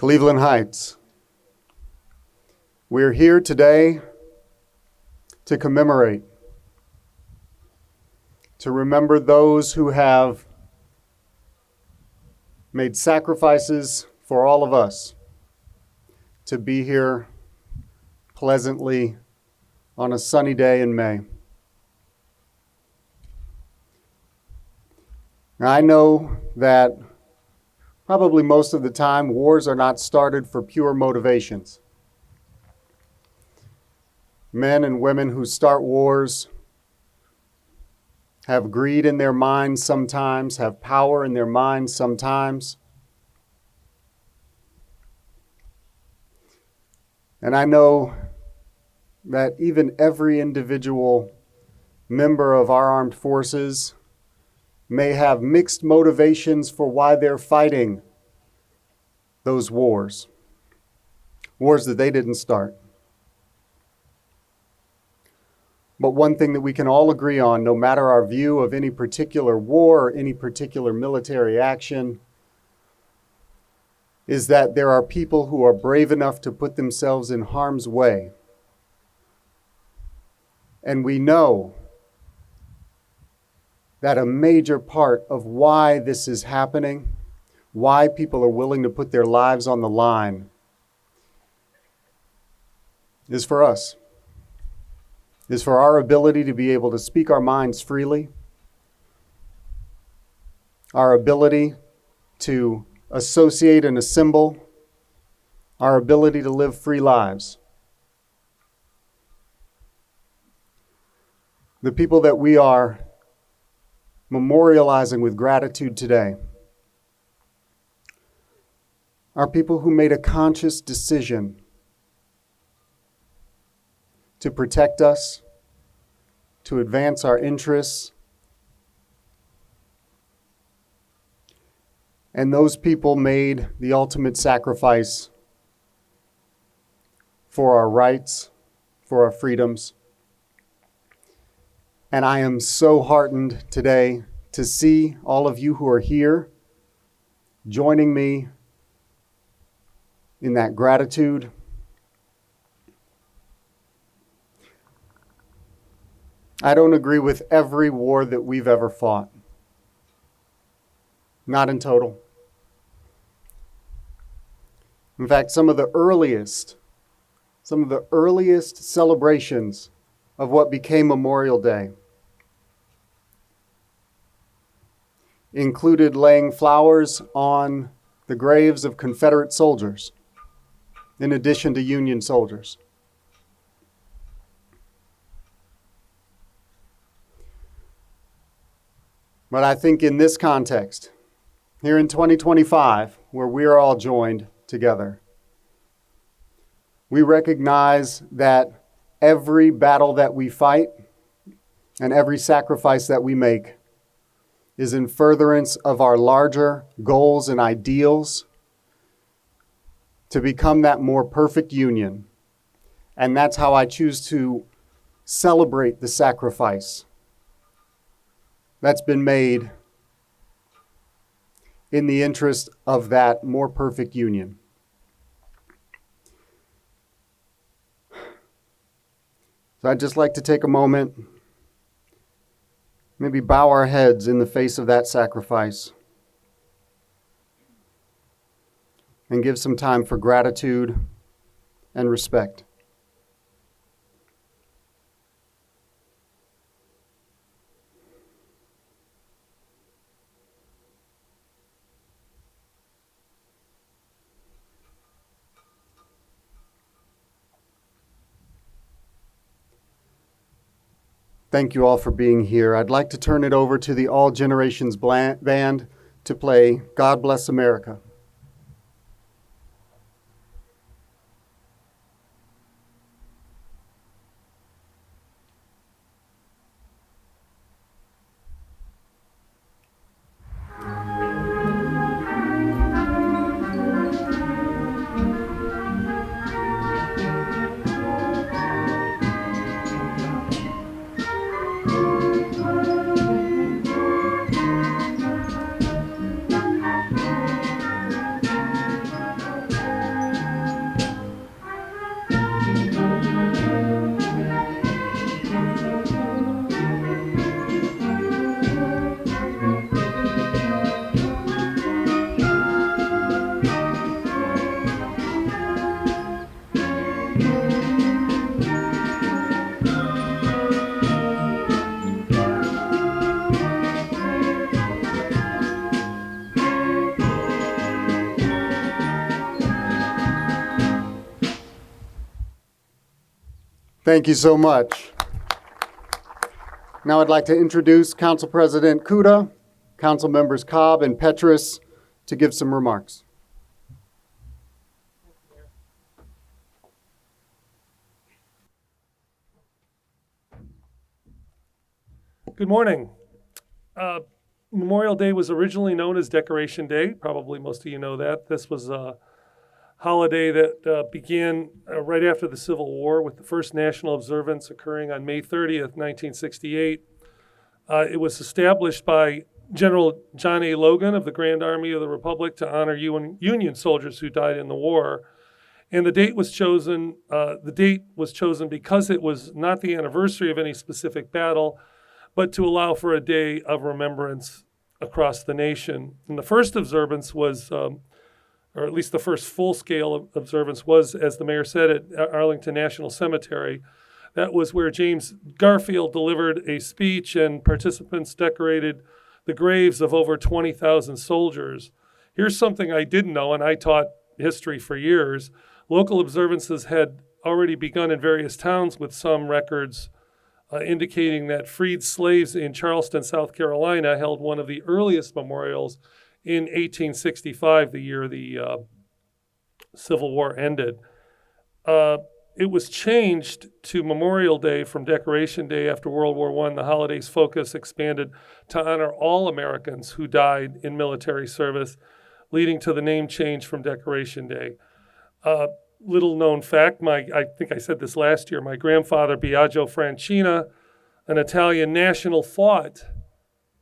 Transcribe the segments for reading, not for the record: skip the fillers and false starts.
Cleveland Heights. We're here today to commemorate, to remember those who have made sacrifices for all of us to be here pleasantly on a sunny day in May. Now, I know that probably most of the time wars are not started for pure motivations. Men and women who start wars have greed in their minds sometimes, have power in their minds sometimes. And I know that even every individual member of our armed forces may have mixed motivations for why they're fighting those wars that they didn't start. But one thing that we can all agree on, no matter our view of any particular war or any particular military action, is that there are people who are brave enough to put themselves in harm's way. And we know that a major part of why this is happening, why people are willing to put their lives on the line, is for us. Is for our ability to be able to speak our minds freely, our ability to associate and assemble, our ability to live free lives. The people that we are memorializing with gratitude today are people who made a conscious decision to protect us, to advance our interests. And those people made the ultimate sacrifice for our rights, for our freedoms. And I am so heartened today to see all of you who are here joining me in that gratitude. I don't agree with every war that we've ever fought. Not in total. In fact, some of the earliest celebrations of what became Memorial Day included laying flowers on the graves of Confederate soldiers, in addition to Union soldiers. But I think in this context, here in 2025, where we are all joined together, we recognize that every battle that we fight and every sacrifice that we make is in furtherance of our larger goals and ideals to become that more perfect union. And that's how I choose to celebrate the sacrifice that's been made in the interest of that more perfect union. So I'd just like to take a moment, maybe bow our heads in the face of that sacrifice, and give some time for gratitude and respect. Thank you all for being here. I'd like to turn it over to the All Generations Band to play God Bless America. Thank you so much. Now I'd like to introduce Council President Kuda, Council Members Cobb and Petrus to give some remarks. Good morning. Memorial Day was originally known as Decoration Day. Probably most of you know that. This was a holiday that began right after the Civil War, with the first national observance occurring on May 30th, 1968. It was established by General John A. Logan of the Grand Army of the Republic to honor Union soldiers who died in the war. And the date was chosen because it was not the anniversary of any specific battle, but to allow for a day of remembrance across the nation. And the first observance was, or at least the first full-scale observance was, as the mayor said, at Arlington National Cemetery. That was where James Garfield delivered a speech and participants decorated the graves of over 20,000 soldiers. Here's something I didn't know, and I taught history for years. Local observances had already begun in various towns, with some records indicating that freed slaves in Charleston, South Carolina, held one of the earliest memorials in 1865, the year the Civil War ended. It was changed to Memorial Day from Decoration Day after World War I. The holiday's focus expanded to honor all Americans who died in military service, leading to the name change from Decoration Day. Little known fact, I think I said this last year, my grandfather, Biagio Francina, an Italian national, fought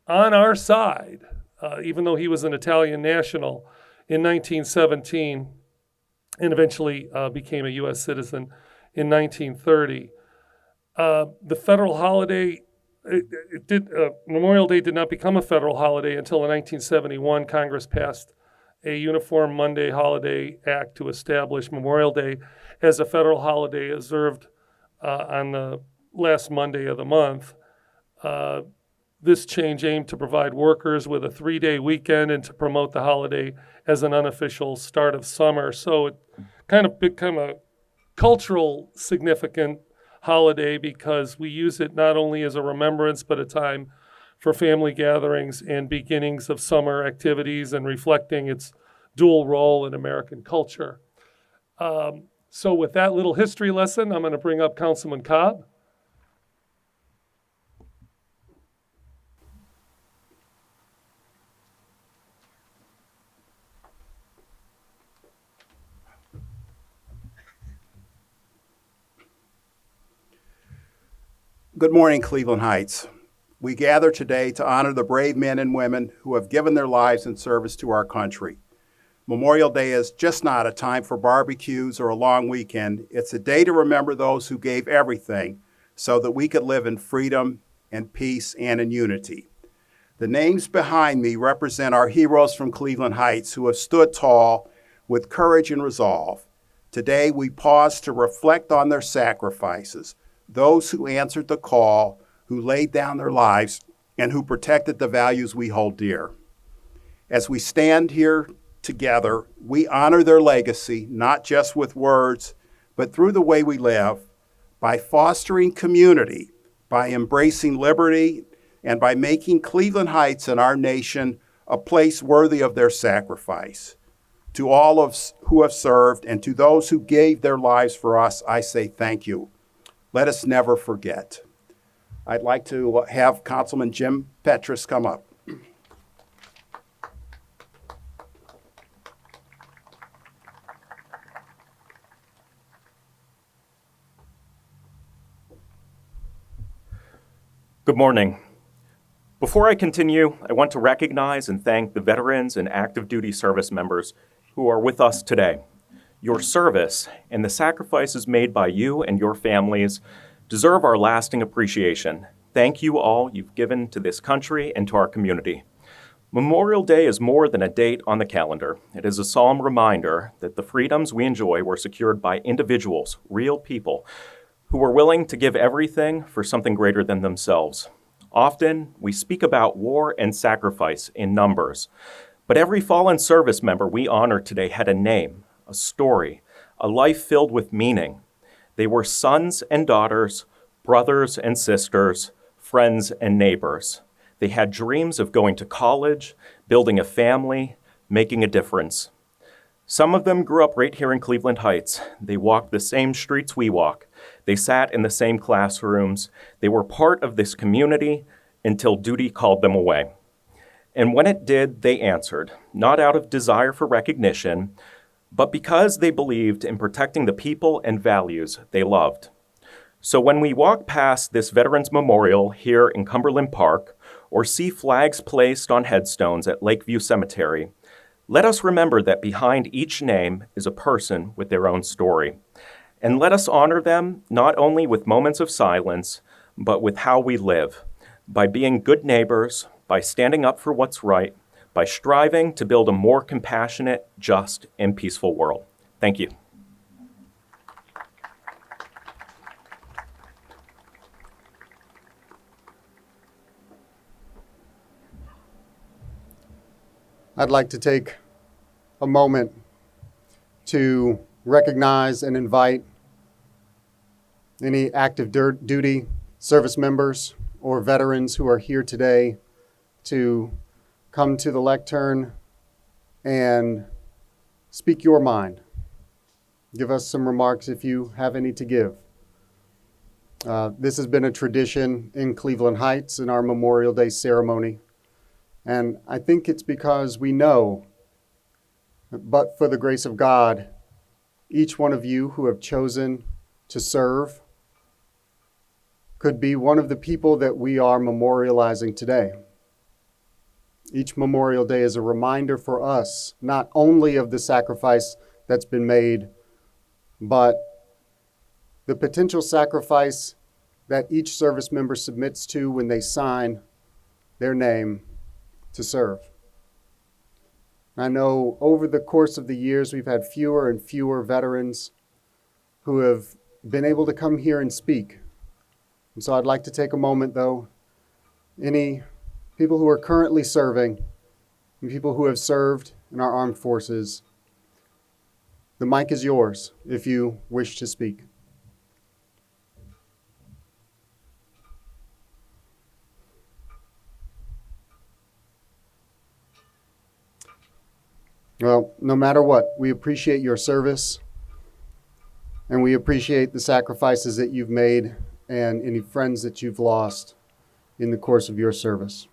on our side, even though he was an Italian national, in 1917, and eventually became a U.S. citizen in 1930. The federal holiday, Memorial Day did not become a federal holiday until in 1971. Congress passed a Uniform Monday Holiday Act to establish Memorial Day as a federal holiday observed on the last Monday of the month. This change aimed to provide workers with a 3-day weekend and to promote the holiday as an unofficial start of summer. So it kind of became a cultural significant holiday because we use it not only as a remembrance, but a time for family gatherings and beginnings of summer activities and reflecting its dual role in American culture. So with that little history lesson, I'm going to bring up Councilman Cobb. Good morning, Cleveland Heights. We gather today to honor the brave men and women who have given their lives in service to our country. Memorial Day is just not a time for barbecues or a long weekend. It's a day to remember those who gave everything so that we could live in freedom and peace and in unity. The names behind me represent our heroes from Cleveland Heights who have stood tall with courage and resolve. Today, we pause to reflect on their sacrifices, those who answered the call, who laid down their lives, and who protected the values we hold dear. As we stand here together, we honor their legacy, not just with words, but through the way we live, by fostering community, by embracing liberty, and by making Cleveland Heights and our nation a place worthy of their sacrifice. To all of who have served and to those who gave their lives for us, I say thank you. Let us never forget. I'd like to have Councilman Jim Petrus come up. Good morning. Before I continue, I want to recognize and thank the veterans and active duty service members who are with us today. Your service and the sacrifices made by you and your families deserve our lasting appreciation. Thank you all you've given to this country and to our community. Memorial Day is more than a date on the calendar. It is a solemn reminder that the freedoms we enjoy were secured by individuals, real people, who were willing to give everything for something greater than themselves. Often, we speak about war and sacrifice in numbers, but every fallen service member we honor today had a name, a story, a life filled with meaning. They were sons and daughters, brothers and sisters, friends and neighbors. They had dreams of going to college, building a family, making a difference. Some of them grew up right here in Cleveland Heights. They walked the same streets we walk. They sat in the same classrooms. They were part of this community until duty called them away. And when it did, they answered, not out of desire for recognition, but because they believed in protecting the people and values they loved. So when we walk past this Veterans Memorial here in Cumberland Park, or see flags placed on headstones at Lakeview Cemetery, let us remember that behind each name is a person with their own story. And let us honor them not only with moments of silence, but with how we live, by being good neighbors, by standing up for what's right, by striving to build a more compassionate, just, and peaceful world. Thank you. I'd like to take a moment to recognize and invite any active duty service members or veterans who are here today to come to the lectern and speak your mind. Give us some remarks if you have any to give. This has been a tradition in Cleveland Heights in our Memorial Day ceremony. And I think it's because we know, but for the grace of God, each one of you who have chosen to serve could be one of the people that we are memorializing today. Each Memorial Day is a reminder for us, not only of the sacrifice that's been made, but the potential sacrifice that each service member submits to when they sign their name to serve. I know over the course of the years, we've had fewer and fewer veterans who have been able to come here and speak. And so I'd like to take a moment, though, any people who are currently serving and people who have served in our armed forces, the mic is yours if you wish to speak. Well, no matter what, we appreciate your service and we appreciate the sacrifices that you've made and any friends that you've lost in the course of your service.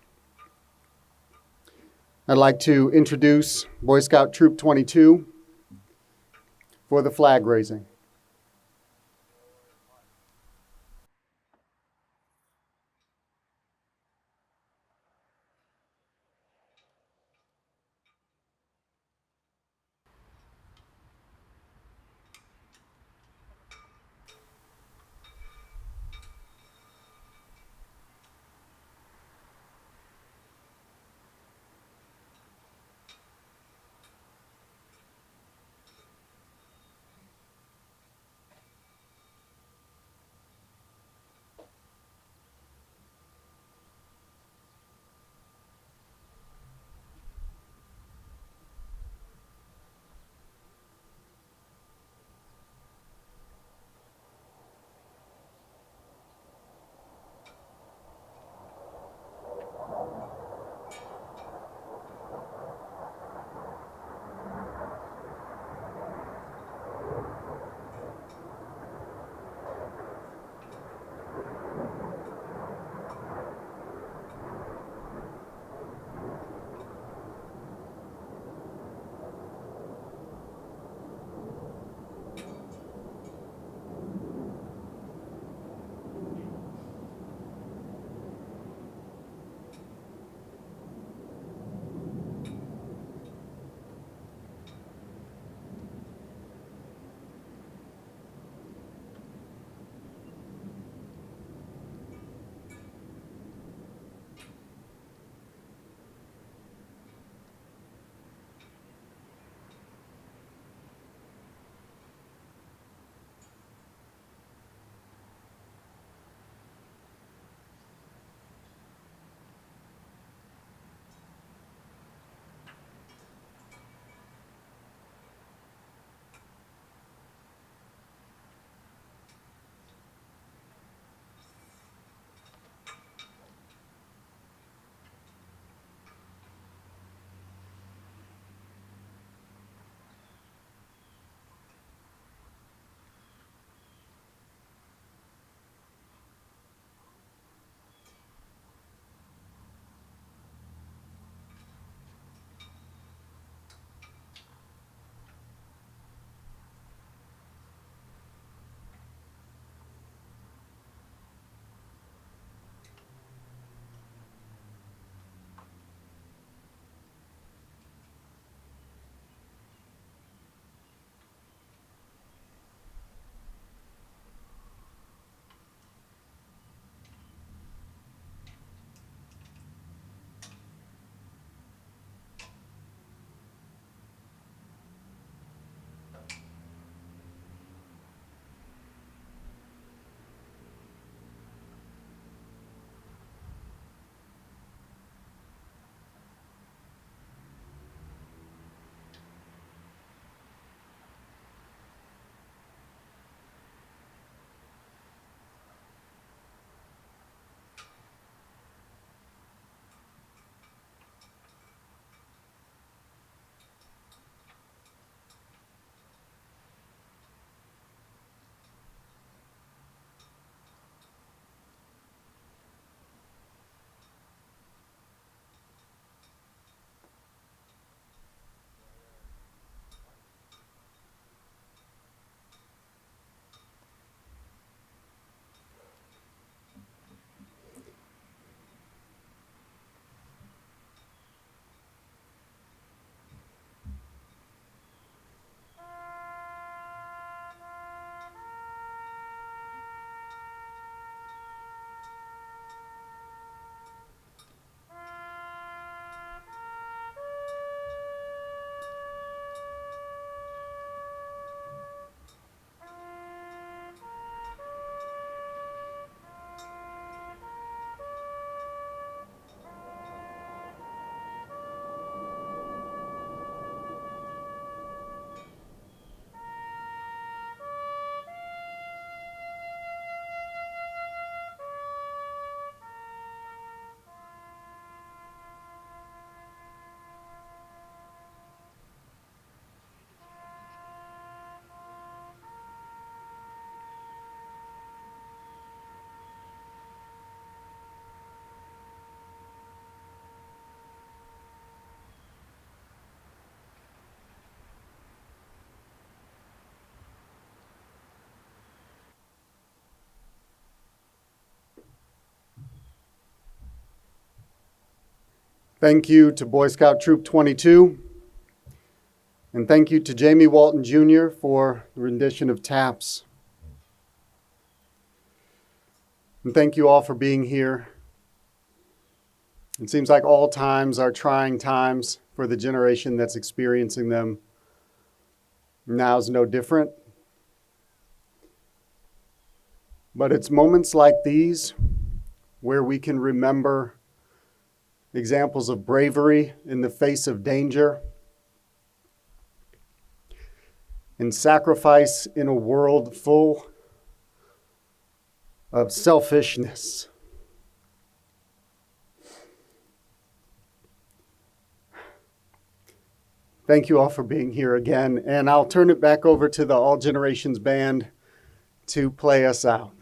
I'd like to introduce Boy Scout Troop 22 for the flag raising. Thank you to Boy Scout Troop 22. And thank you to Jamie Walton Jr. for the rendition of Taps. And thank you all for being here. It seems like all times are trying times for the generation that's experiencing them. Now's no different. But it's moments like these where we can remember examples of bravery in the face of danger and sacrifice in a world full of selfishness. Thank you all for being here again, and I'll turn it back over to the All Generations Band to play us out.